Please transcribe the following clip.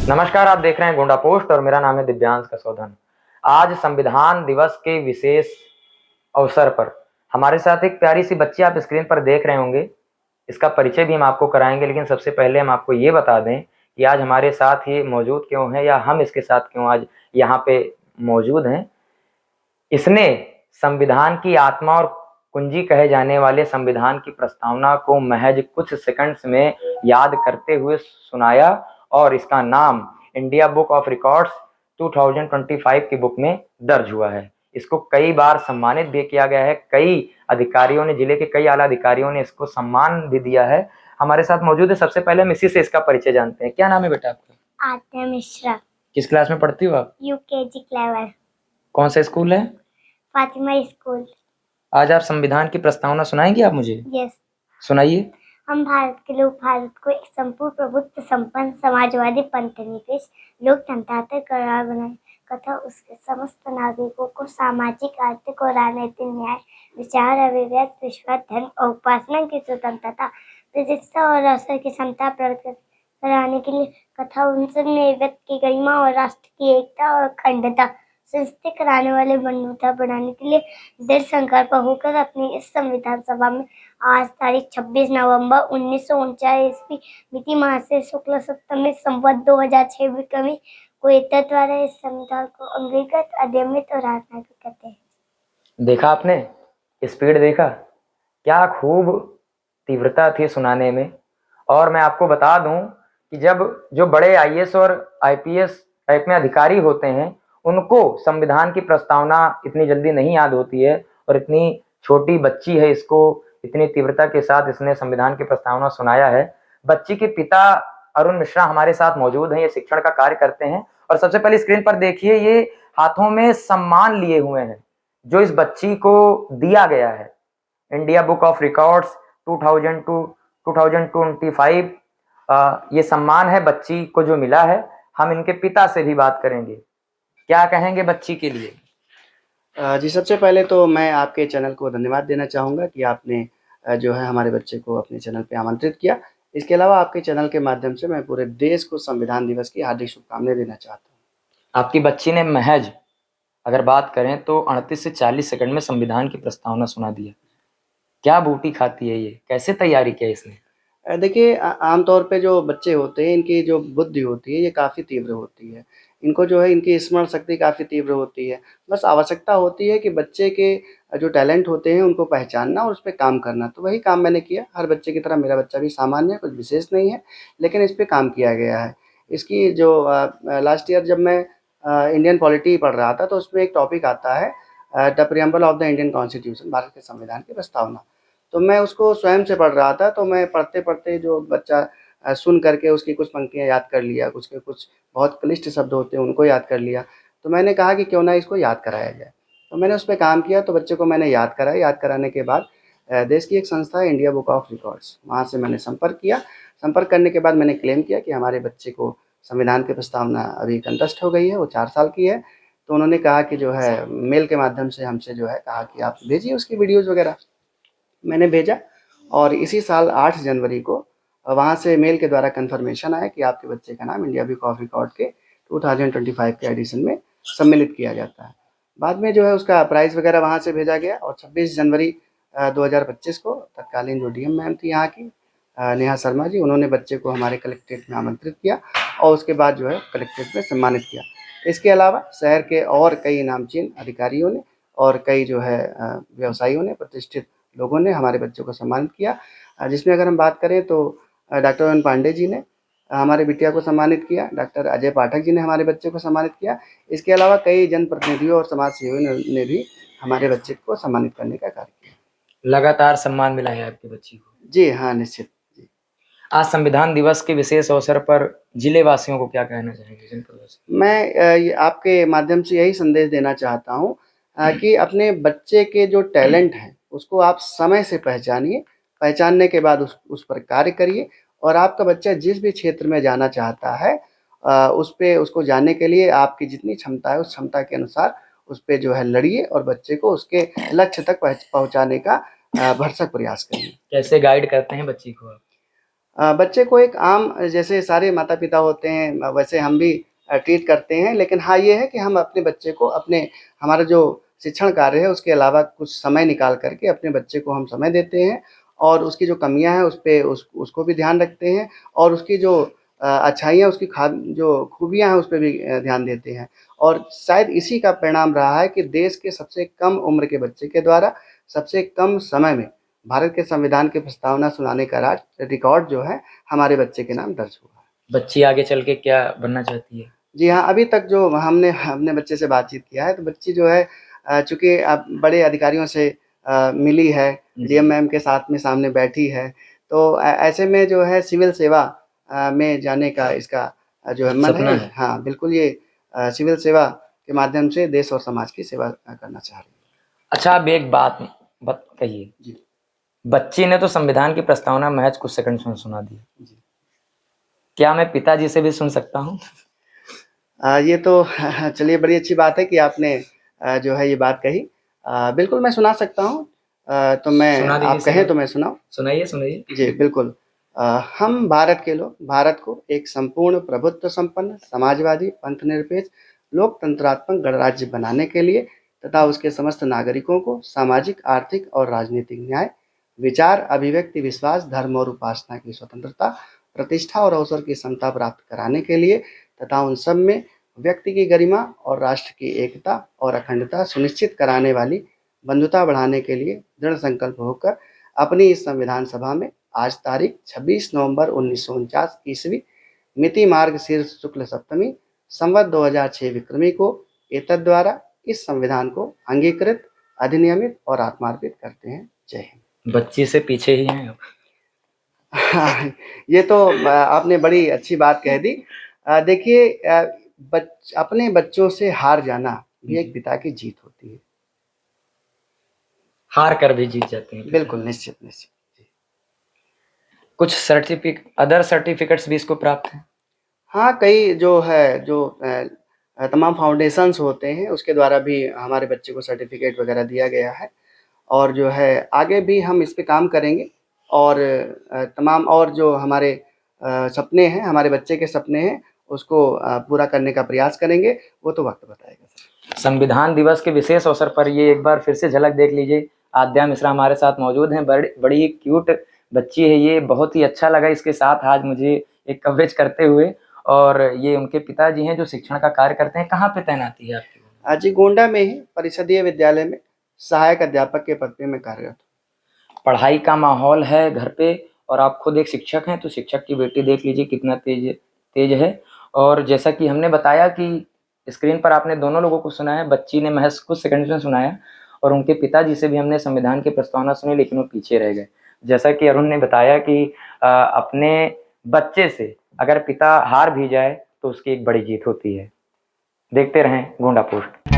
नमस्कार, आप देख रहे हैं गोंडा पोस्ट और मेरा नाम है दिव्यांश कसौधन। आज संविधान दिवस के विशेष अवसर पर हमारे साथ एक प्यारी सी बच्ची आप स्क्रीन पर देख रहे होंगे। इसका परिचय भी हम आपको कराएंगे, लेकिन सबसे पहले हम आपको ये बता दें कि आज हमारे साथ ये मौजूद क्यों है या हम इसके साथ क्यों आज यहाँ पे मौजूद हैं। इसने संविधान की आत्मा और कुंजी कहे जाने वाले संविधान की प्रस्तावना को महज कुछ सेकंड्स में याद करते हुए सुनाया और इसका नाम इंडिया बुक ऑफ रिकॉर्ड्स 2025 की बुक में दर्ज हुआ है। इसको कई बार सम्मानित भी किया गया है। कई अधिकारियों ने, जिले के कई आला अधिकारियों ने इसको सम्मान भी दिया है। हमारे साथ मौजूद है। सबसे पहले हम इसी से इसका परिचय जानते हैं। क्या नाम है बेटा आपका? आत्या मिश्रा। किस क्लास में पढ़ती हो आप? UKG clever. कौन सा स्कूल है? फातिमा स्कूल। आज आप संविधान की प्रस्तावना सुनाएंगे आप मुझे? यस। सुनाइए। हम भारत के लोग भारत को एक संपूर्ण प्रभुत्व संपन्न समाजवादी पंथनिरपेक्ष लोकतंत्र करार बनाए तथा उसके समस्त नागरिकों को सामाजिक, आर्थिक और राजनीतिक न्याय, विचार, अभिव्यक्ति, विश्वास, धर्म और उपासना की स्वतंत्रता, प्रतिष्ठा और अवसर की क्षमता प्रकट कराने के लिए तथा उन सब में व्यक्ति की गरिमा और राष्ट्र की एकता और अखंडता सुनिश्चित कराने वाले बंधुता बनाने के लिए दृढ़ संकल्प होकर अपनी इस संविधान सभा में आज तारीख 26 नवंबर 1949 ईस्वी मिति माह से शुक्ल सप्तमी संवत 2006 विक्रमी को एकत्र द्वारा इस संविधान को अंगीकृत, अधिनियमित और राजनीतिक करते हैं। देखा आपने, स्पीड देखा, क्या खूब तीव्रता थी सुनाने में। और मैं आपको बता दूं कि जब जो बड़े आईएएस और आईपीएस टाइप में अधिकारी होते हैं उनको संविधान की प्रस्तावना इतनी जल्दी नहीं याद होती है, और इतनी छोटी बच्ची है, इसको इतनी तीव्रता के साथ इसने संविधान की प्रस्तावना सुनाया है। बच्ची के पिता अरुण मिश्रा हमारे साथ मौजूद हैं। ये शिक्षण का कार्य करते हैं। और सबसे पहले स्क्रीन पर देखिए, ये हाथों में सम्मान लिए हुए हैं जो इस बच्ची को दिया गया है। इंडिया बुक ऑफ रिकॉर्ड्स 2025 ये सम्मान है बच्ची को जो मिला है। हम इनके पिता से भी बात करेंगे। क्या कहेंगे बच्ची के लिए? जी, सबसे पहले तो मैं आपके चैनल को धन्यवाद देना चाहूँगा कि आपने जो है हमारे बच्चे को अपने चैनल पे आमंत्रित किया। इसके अलावा आपके चैनल के माध्यम से मैं पूरे देश को संविधान दिवस की हार्दिक शुभकामनाएं देना चाहता हूँ। आपकी बच्ची ने महज अगर बात करें तो 38 से 40 सेकंड में संविधान की प्रस्तावना सुना दिया। क्या बूटी खाती है ये? कैसे तैयारी किया इसने? देखिए, आमतौर पे जो बच्चे होते हैं इनकी जो बुद्धि होती है ये काफ़ी तीव्र होती है। इनको जो है इनकी स्मरण शक्ति काफ़ी तीव्र होती है। बस आवश्यकता होती है कि बच्चे के जो टैलेंट होते हैं उनको पहचानना और उस पे काम करना। तो वही काम मैंने किया। हर बच्चे की तरह मेरा बच्चा भी सामान्य है, कुछ विशेष नहीं है, लेकिन इस पे काम किया गया है। इसकी जो लास्ट ईयर जब मैं इंडियन पॉलिटी पढ़ रहा था तो उसमें एक टॉपिक आता है the preamble of the Indian constitution, Bharat के संविधान की प्रस्तावना। तो मैं उसको स्वयं से पढ़ रहा था, तो मैं पढ़ते-पढ़ते जो बच्चा सुन करके उसकी कुछ पंक्तियाँ याद कर लिया, उसके कुछ बहुत क्लिष्ट शब्द होते हैं उनको याद कर लिया। तो मैंने कहा कि क्यों ना इसको याद कराया जाए। तो मैंने उस पे काम किया, तो बच्चे को मैंने याद कराया। याद कराने के बाद देश की एक संस्था है इंडिया बुक ऑफ रिकॉर्ड्स, वहाँ से मैंने संपर्क किया। संपर्क करने के बाद मैंने क्लेम किया कि हमारे बच्चे को संविधान की प्रस्तावना अभी कंठस्थ हो गई है, वो 4 साल की है। तो उन्होंने कहा कि जो है मेल के माध्यम से हमसे जो है कहा कि आप भेजिए उसकी वीडियोज़ वगैरह। मैंने भेजा और इसी साल 8 जनवरी को वहाँ से मेल के द्वारा कन्फर्मेशन आया कि आपके बच्चे का नाम इंडिया बुक ऑफ रिकॉर्ड के 2025 के एडिशन में सम्मिलित किया जाता है। बाद में जो है उसका प्राइज़ वगैरह वहाँ से भेजा गया और 26 जनवरी 2025 को तत्कालीन जो डीएम मैम थी यहाँ की नेहा शर्मा जी, उन्होंने बच्चे को हमारे कलेक्ट्रेट में आमंत्रित किया और उसके बाद जो है कलेक्ट्रेट में सम्मानित किया। इसके अलावा शहर के और कई नामचीन अधिकारियों ने और कई जो है व्यवसायियों ने, प्रतिष्ठित लोगों ने हमारे बच्चों को सम्मानित किया। जिसमें अगर हम बात करें तो डॉक्टर अरुण पांडे जी ने हमारे बिटिया को सम्मानित किया, डॉक्टर अजय पाठक जी ने हमारे बच्चे को सम्मानित किया। इसके अलावा कई जनप्रतिनिधियों और समाज सेवियों ने भी हमारे बच्चे को सम्मानित करने का कार्य किया। लगातार सम्मान मिला है आपकी बच्ची को? जी हाँ, निश्चित। जी, आज संविधान दिवस के विशेष अवसर पर जिले वासियों को क्या कहना चाहेंगे? मैं आपके माध्यम से यही संदेश देना चाहता हूँ कि अपने बच्चे के जो टैलेंट हैं उसको आप समय से पहचानिए। पहचानने के बाद उस पर कार्य करिए और आपका बच्चा जिस भी क्षेत्र में जाना चाहता है उस पे उसको जाने के लिए आपकी जितनी क्षमता है उस क्षमता के अनुसार उस पे जो है लड़िए और बच्चे को उसके लक्ष्य तक पहुँचाने का भरसक प्रयास करिए। कैसे गाइड करते हैं बच्ची को आप? बच्चे को एक आम जैसे सारे माता-पिता होते हैं वैसे हम भी ट्रीट करते हैं। लेकिन हाँ, ये है कि हम अपने बच्चे को हमारा जो शिक्षण कार्य है उसके अलावा कुछ समय निकाल कर के अपने बच्चे को हम समय देते हैं और उसकी जो कमियाँ हैं उसको भी ध्यान रखते हैं और उसकी जो अच्छाइयाँ उसकी जो खूबियाँ हैं उस पे भी ध्यान देते हैं। और शायद इसी का परिणाम रहा है कि देश के सबसे कम उम्र के बच्चे के द्वारा सबसे कम समय में भारत के संविधान की प्रस्तावना सुनाने का रिकॉर्ड जो है हमारे बच्चे के नाम दर्ज हुआ है। बच्ची आगे चल के क्या बनना चाहती है? जी हाँ, अभी तक जो हमने अपने बच्चे से बातचीत किया है तो बच्ची जो है चूँकि अब बड़े अधिकारियों से मिली है, डीएम मैम के साथ में सामने बैठी है, तो ऐसे में जो है सिविल सेवा में जाने का इसका जो है मन सपना है। है। हाँ, बिल्कुल ये सिविल सेवा के माध्यम से देश और समाज की सेवा करना चाह रही है। अच्छा, अब एक बात कहिए। जी। बच्ची ने तो संविधान की प्रस्तावना महज कुछ सेकंड में सुना दी। जी। क्या मैं पिताजी से भी सुन सकता हूँ? ये तो चलिए बड़ी अच्छी बात है कि आपने जो है ये बात कही। बिल्कुल मैं सुना सकता हूँ। तो मैं सुना दीजिए, आप कहें तो मैं सुनाऊँ? सुनाइए, सुनाइए। जी, बिल्कुल। हम भारत के लोग भारत को एक संपूर्ण प्रभुत्व संपन्न, समाजवादी, पंथनिरपेक्ष, लोकतंत्रात्मक गणराज्य बनाने के लिए तथा उसके समस्त नागरिकों को सामाजिक, आर्थिक और राजनीतिक न्याय, विचार, अभिव्यक्ति, विश्वास, धर्म और उपासना की स्वतंत्रता, प्रतिष्ठा और अवसर की समता प्राप्त कराने के लिए तथा उन सब में व्यक्ति की गरिमा और राष्ट्र की एकता और अखंडता सुनिश्चित कराने वाली बंधुता बढ़ाने के लिए दृढ़ संकल्प होकर अपनी इस संविधान सभा में आज तारीख 26 नवंबर 1949 ईस्वी मिति मार्गशीर्ष शुक्ल सप्तमी संवत 2006 विक्रमी को एतद्द्वारा इस संविधान को अंगीकृत, अधिनियमित और आत्मार्पित करते हैं। जय हिंद। बच्ची से पीछे ही हैं अब। ये तो आपने बड़ी अच्छी बात कह दी। देखिए अपने बच्चों से हार जाना भी एक पिता की जीत होती है। हार कर भी जीत जाते हैं। बिल्कुल, निश्चित निश्चित। कुछ अदर सर्टिफिकेट्स भी इसको प्राप्त हैं? हाँ, कई जो है तमाम फाउंडेशंस होते हैं उसके द्वारा भी हमारे बच्चे को सर्टिफिकेट वगैरह दिया गया है और जो है आगे भी हम इस पे काम करेंगे और तमाम और जो हमारे सपने हैं, हमारे बच्चे के सपने हैं उसको पूरा करने का प्रयास करेंगे, वो तो वक्त बताएगा सर। संविधान दिवस के विशेष अवसर पर ये एक बार फिर से झलक देख लीजिए। आद्या मिश्रा हमारे साथ मौजूद हैं। बड़ी ही क्यूट बच्ची है ये, बहुत ही अच्छा लगा इसके साथ आज मुझे एक कवरेज करते हुए। और ये उनके पिताजी हैं जो शिक्षण का कार्य करते हैं। कहाँ पे तैनाती है आपकी? जी, गोंडा में ही परिषदीय विद्यालय में सहायक अध्यापक के पद पे मैं कार्यरत हूँ। पढ़ाई का माहौल है घर पे और आप खुद एक शिक्षक हैं, तो शिक्षक की बेटी देख लीजिए कितना तेज है। और जैसा कि हमने बताया कि स्क्रीन पर आपने दोनों लोगों को सुना है, बच्ची ने महज कुछ सेकंड में सुनाया और उनके पिताजी से भी हमने संविधान की प्रस्तावना सुनी, लेकिन वो पीछे रह गए। जैसा कि अरुण ने बताया कि अपने बच्चे से अगर पिता हार भी जाए तो उसकी एक बड़ी जीत होती है। देखते रहें गोंडा पोस्ट।